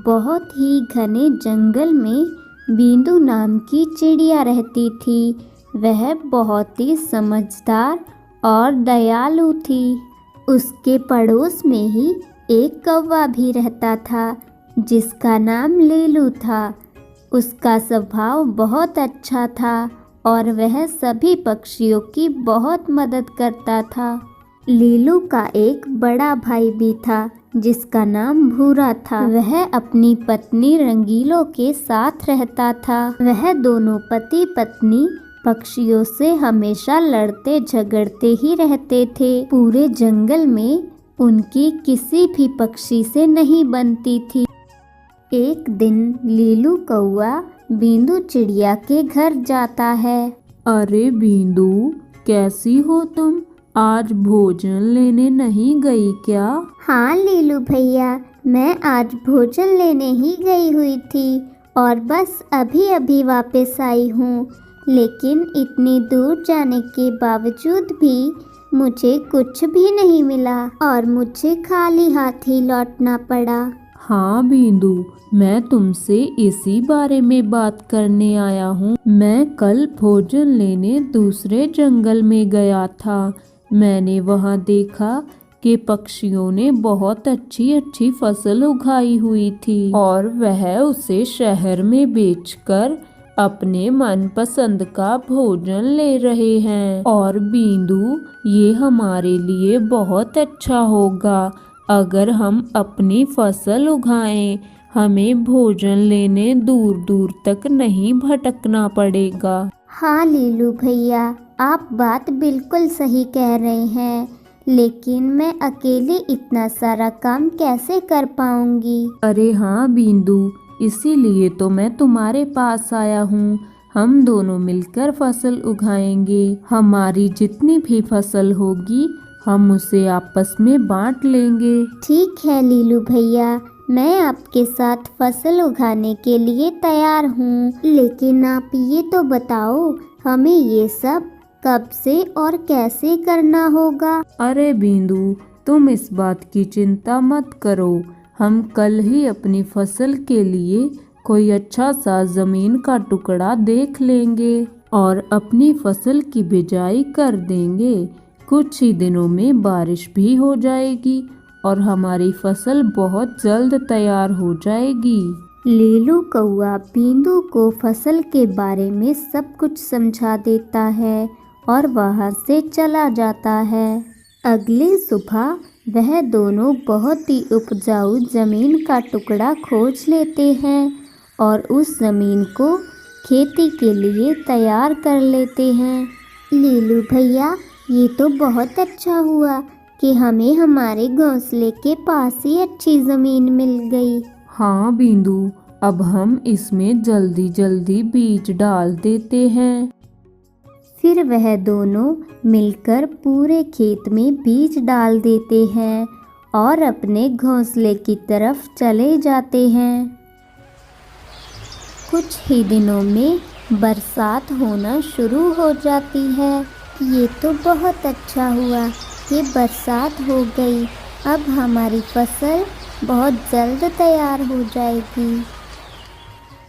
बहुत ही घने जंगल में बींदू नाम की चिड़िया रहती थी। वह बहुत ही समझदार और दयालु थी। उसके पड़ोस में ही एक कौवा भी रहता था जिसका नाम लीलू था। उसका स्वभाव बहुत अच्छा था और वह सभी पक्षियों की बहुत मदद करता था। लीलू का एक बड़ा भाई भी था जिसका नाम भूरा था। वह अपनी पत्नी रंगीलों के साथ रहता था। वह दोनों पति पत्नी पक्षियों से हमेशा लड़ते झगड़ते ही रहते थे। पूरे जंगल में उनकी किसी भी पक्षी से नहीं बनती थी। एक दिन लीलू कौवा बींदू चिड़िया के घर जाता है। अरे बींदू, कैसी हो तुम? आज भोजन लेने नहीं गई क्या? हाँ लीलू भैया, मैं आज भोजन लेने ही गई हुई थी और बस अभी अभी वापस आई हूँ। लेकिन इतनी दूर जाने के बावजूद भी मुझे कुछ भी नहीं मिला और मुझे खाली हाथ ही लौटना पड़ा। हाँ बींदू, मैं तुमसे इसी बारे में बात करने आया हूँ। मैं कल भोजन लेने दूसरे जंगल में गया था। मैंने वहाँ देखा कि पक्षियों ने बहुत अच्छी अच्छी फसल उगाई हुई थी और वह उसे शहर में बेचकर अपने मनपसंद का भोजन ले रहे हैं। और बींदू, ये हमारे लिए बहुत अच्छा होगा अगर हम अपनी फसल उगाएं। हमें भोजन लेने दूर दूर तक नहीं भटकना पड़ेगा। हाँ लीलू भैया, आप बात बिल्कुल सही कह रहे हैं, लेकिन मैं अकेले इतना सारा काम कैसे कर पाऊंगी? अरे हाँ बींदू, इसीलिए तो मैं तुम्हारे पास आया हूँ। हम दोनों मिलकर फसल उगाएंगे। हमारी जितनी भी फसल होगी हम उसे आपस में बांट लेंगे। ठीक है लीलू भैया, मैं आपके साथ फसल उगाने के लिए तैयार हूँ। लेकिन आप ये तो बताओ, हमें ये सब कब से और कैसे करना होगा? अरे बींदू, तुम इस बात की चिंता मत करो। हम कल ही अपनी फसल के लिए कोई अच्छा सा जमीन का टुकड़ा देख लेंगे और अपनी फसल की बिजाई कर देंगे। कुछ ही दिनों में बारिश भी हो जाएगी और हमारी फसल बहुत जल्द तैयार हो जाएगी। लीलू कौवा बींदू को फसल के बारे में सब कुछ समझा देता है और वहाँ से चला जाता है। अगली सुबह वह दोनों बहुत ही उपजाऊ जमीन का टुकड़ा खोज लेते हैं और उस जमीन को खेती के लिए तैयार कर लेते हैं। लीलू भैया, ये तो बहुत अच्छा हुआ कि हमें हमारे घोंसले के पास ही अच्छी ज़मीन मिल गई। हाँ बींदू, अब हम इसमें जल्दी जल्दी बीज डाल देते हैं। फिर वह दोनों मिलकर पूरे खेत में बीज डाल देते हैं और अपने घोंसले की तरफ चले जाते हैं। कुछ ही दिनों में बरसात होना शुरू हो जाती है। ये तो बहुत अच्छा हुआ कि बरसात हो गई। अब हमारी फसल बहुत जल्द तैयार हो जाएगी।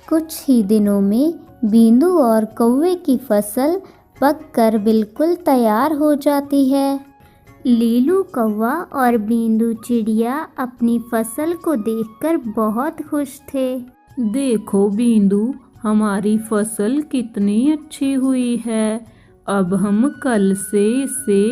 कुछ ही दिनों में बींदू और कौवे की फसल पककर बिल्कुल तैयार हो जाती है। लीलू कौवा और बींदू चिड़िया अपनी फसल को देखकर बहुत खुश थे। देखो बींदू, हमारी फसल कितनी अच्छी हुई है। अब हम कल से इसे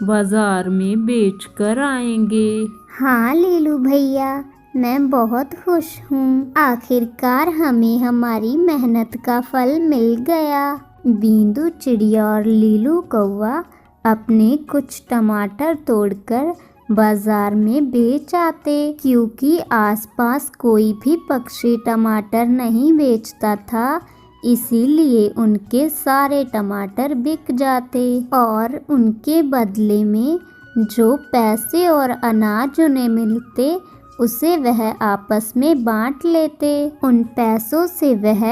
बाजार में बेचकर आएंगे। हाँ लीलू भैया, मैं बहुत खुश हूँ। आखिरकार हमें हमारी मेहनत का फल मिल गया। बींदू चिड़िया और लीलू कौवा अपने कुछ टमाटर तोड़कर बाजार में बेच आते, क्योंकि आसपास कोई भी पक्षी टमाटर नहीं बेचता था। इसीलिए उनके सारे टमाटर बिक जाते और उनके बदले में जो पैसे और अनाज उन्हें मिलते उसे वह आपस में बांट लेते। उन पैसों से वह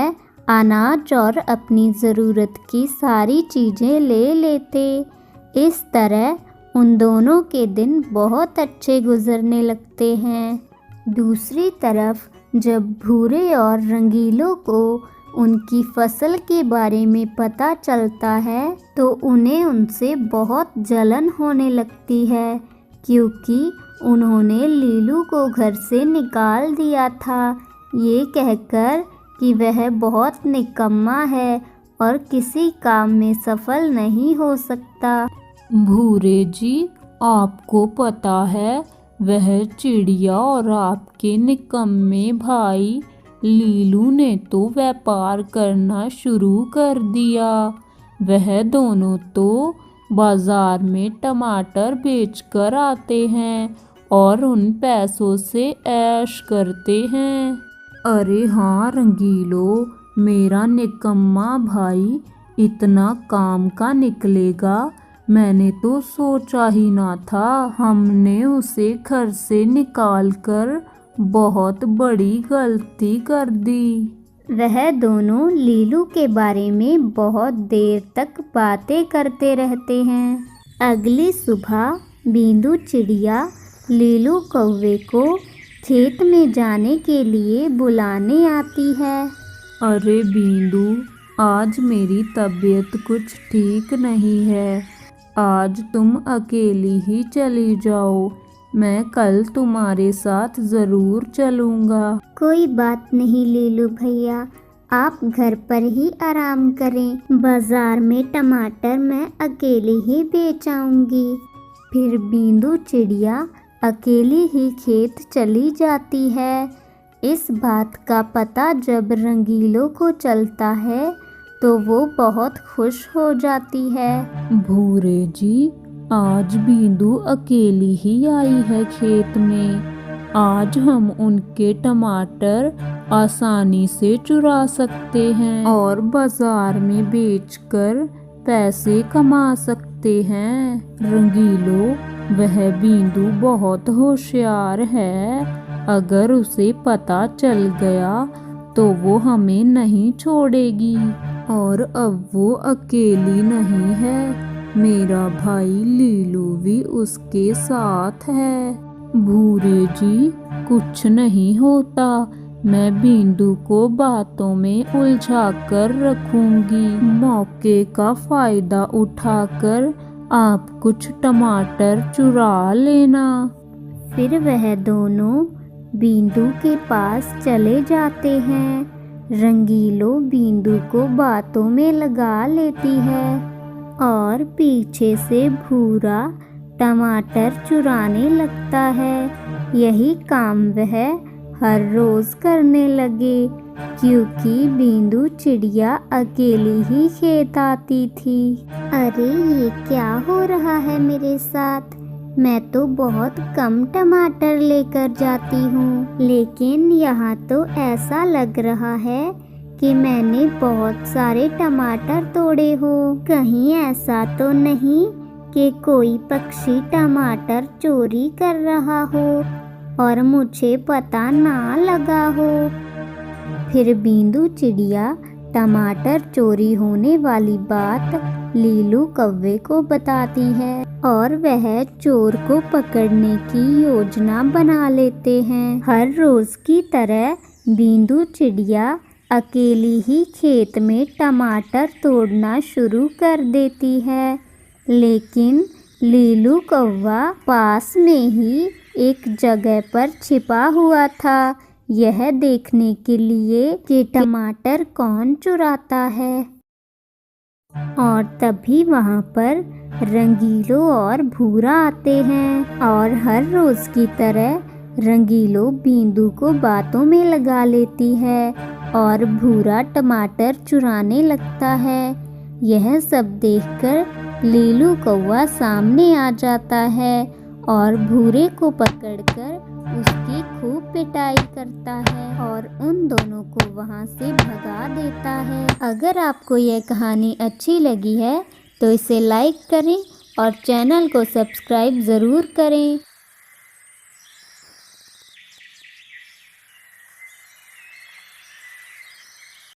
अनाज और अपनी ज़रूरत की सारी चीज़ें ले लेते। इस तरह उन दोनों के दिन बहुत अच्छे गुजरने लगते हैं। दूसरी तरफ जब भूरे और रंगीलों को उनकी फसल के बारे में पता चलता है तो उन्हें उनसे बहुत जलन होने लगती है, क्योंकि उन्होंने लीलू को घर से निकाल दिया था, ये कहकर कि वह बहुत निकम्मा है और किसी काम में सफल नहीं हो सकता। भूरे जी, आपको पता है वह चिड़िया और आपके निकम्मे भाई लीलू ने तो व्यापार करना शुरू कर दिया। वह दोनों तो बाजार में टमाटर बेचकर आते हैं और उन पैसों से ऐश करते हैं। अरे हाँ रंगीलो, मेरा निकम्मा भाई इतना काम का निकलेगा, मैंने तो सोचा ही ना था। हमने उसे घर से निकालकर बहुत बड़ी गलती कर दी। वह दोनों लीलू के बारे में बहुत देर तक बातें करते रहते हैं। अगली सुबह बींदू चिड़िया लीलू कौवे को खेत में जाने के लिए बुलाने आती है। अरे बींदू, आज मेरी तबीयत कुछ ठीक नहीं है, आज तुम अकेली ही चली जाओ, मैं कल तुम्हारे साथ ज़रूर चलूँगा। कोई बात नहीं लीलू भैया, आप घर पर ही आराम करें, बाजार में टमाटर मैं अकेली ही बेच आऊँगी। फिर बींदू चिड़िया अकेली ही खेत चली जाती है। इस बात का पता जब रंगीलों को चलता है तो वो बहुत खुश हो जाती है। भूरे जी, आज बींदू अकेली ही आई है खेत में, आज हम उनके टमाटर आसानी से चुरा सकते हैं और बाजार में बेचकर पैसे कमा सकते हैं। रंगीलो, वह बींदू बहुत होशियार है, अगर उसे पता चल गया तो वो हमें नहीं छोड़ेगी। और अब वो अकेली नहीं है, मेरा भाई लीलू भी उसके साथ है। भूरे जी, कुछ नहीं होता, मैं बींदू को बातों में उलझा कर रखूंगी। मौके का फायदा उठाकर आप कुछ टमाटर चुरा लेना। फिर वह दोनों बींदू के पास चले जाते हैं। रंगीलो बींदू को बातों में लगा लेती है और पीछे से भूरा टमाटर चुराने लगता है। यही काम वह हर रोज करने लगे, क्योंकि बींदू चिड़िया अकेली ही खेत आती थी। अरे ये क्या हो रहा है मेरे साथ, मैं तो बहुत कम टमाटर लेकर जाती हूँ, लेकिन यहाँ तो ऐसा लग रहा है कि मैंने बहुत सारे टमाटर तोड़े हो। कहीं ऐसा तो नहीं कि कोई पक्षी टमाटर चोरी कर रहा हो और मुझे पता ना लगा हो। फिर बींदू चिड़िया टमाटर चोरी होने वाली बात लीलू कौवे को बताती है और वह चोर को पकड़ने की योजना बना लेते हैं। हर रोज की तरह बींदू चिड़िया अकेली ही खेत में टमाटर तोड़ना शुरू कर देती है, लेकिन लीलू कौवा पास में ही एक जगह पर छिपा हुआ था, यह देखने के लिए कि टमाटर कौन चुराता है। और तभी वहाँ पर रंगीलो और भूरा आते हैं और हर रोज की तरह रंगीलो बींदू को बातों में लगा लेती है और भूरा टमाटर चुराने लगता है। यह सब देखकर लीलू कौवा सामने आ जाता है और भूरे को पकड़कर उसकी खूब पिटाई करता है और उन दोनों को वहां से भगा देता है। अगर आपको यह कहानी अच्छी लगी है तो इसे लाइक करें और चैनल को सब्सक्राइब ज़रूर करें।